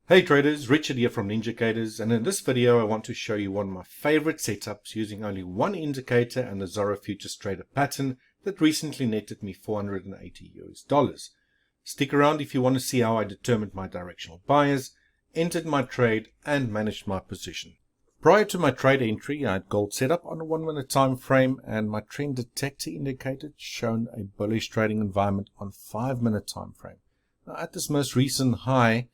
Hey traders, Richard here from Ninjacators, and in this video I want to show you one of my favorite setups using only one indicator and the Zorro Futures Trader pattern that recently netted me $480. Stick around if you want to see how I determined my directional bias, entered my trade and managed my position. Prior to my trade entry, I had gold set up on a 1 minute time frame and my trend detector indicator shown a bullish trading environment on 5 minute time frame. Now at this most recent high,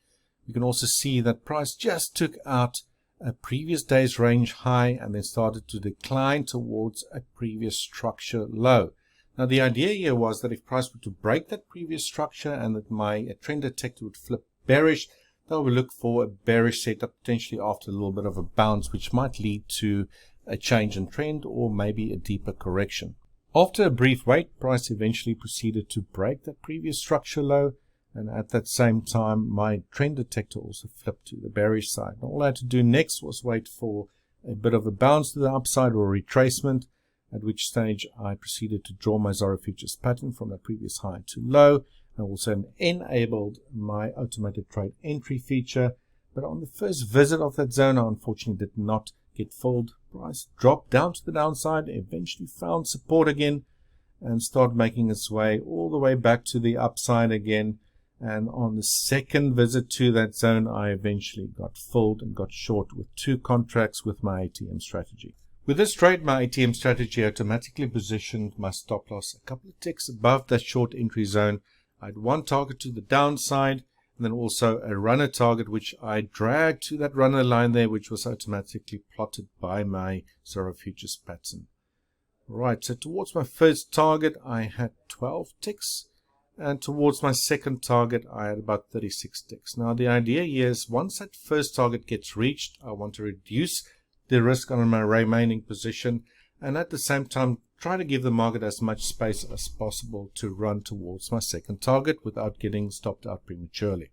you can also see that price just took out a previous day's range high and then started to decline towards a previous structure low. Now the idea here was that if price were to break that previous structure and that my trend detector would flip bearish, then we look for a bearish setup potentially after a little bit of a bounce, which might lead to a change in trend or maybe a deeper correction. After a brief wait, price eventually proceeded to break that previous structure low. And at that same time, my trend detector also flipped to the bearish side. And all I had to do next was wait for a bit of a bounce to the upside or a retracement, at which stage I proceeded to draw my Zorro Futures pattern from the previous high to low. I also enabled my automated trade entry feature. But on the first visit of that zone, I unfortunately did not get filled. Price dropped down to the downside, eventually found support again, and started making its way all the way back to the upside again. And on the second visit to that zone, I eventually got filled and got short with 2 contracts with my ATM strategy. With this trade, my ATM strategy automatically positioned my stop loss a couple of ticks above that short entry zone. I had one target to the downside and then also a runner target, which I dragged to that runner line there, which was automatically plotted by my Zorro Futures pattern. Right, so towards my first target, I had 12 ticks. And towards my second target, I had about 36 ticks. Now, the idea here is once that first target gets reached, I want to reduce the risk on my remaining position and at the same time try to give the market as much space as possible to run towards my second target without getting stopped out prematurely.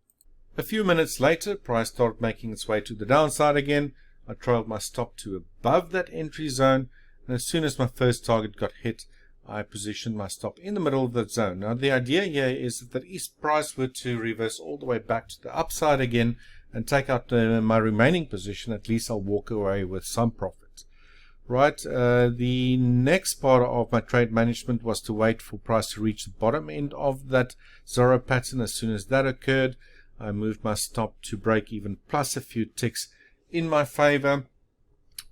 A few minutes later, price started making its way to the downside again. I trailed my stop to above that entry zone, and as soon as my first target got hit, I positioned my stop in the middle of that zone. Now the idea here is that if price were to reverse all the way back to the upside again and take out my remaining position, at least I'll walk away with some profit. Right, the next part of my trade management was to wait for price to reach the bottom end of that Zorro pattern. As soon as that occurred, I moved my stop to break even plus a few ticks in my favor,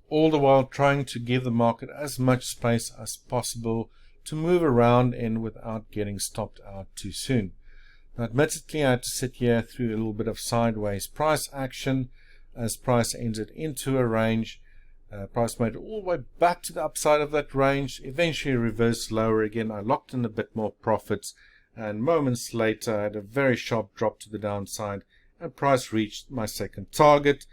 all the while trying to give the market as much space as possible to move around and without getting stopped out too soon. Now, admittedly, I had to sit here through a little bit of sideways price action as price entered into a range. Price made it all the way back to the upside of that range, eventually reversed lower again. I locked in a bit more profits, and moments later I had a very sharp drop to the downside and price reached my second target,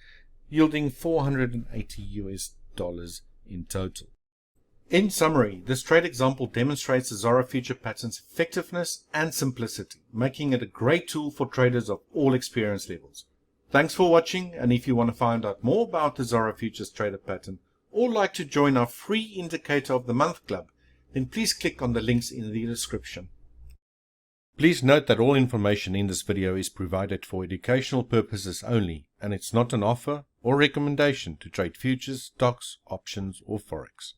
yielding $480 in total. In summary, this trade example demonstrates the Zorro Future pattern's effectiveness and simplicity, making it a great tool for traders of all experience levels. Thanks for watching, and if you want to find out more about the Zorro Futures Trader pattern or like to join our free Indicator of the Month Club, then please click on the links in the description. Please note that all information in this video is provided for educational purposes only, and it's not an offer or recommendation to trade futures, stocks, options, or forex.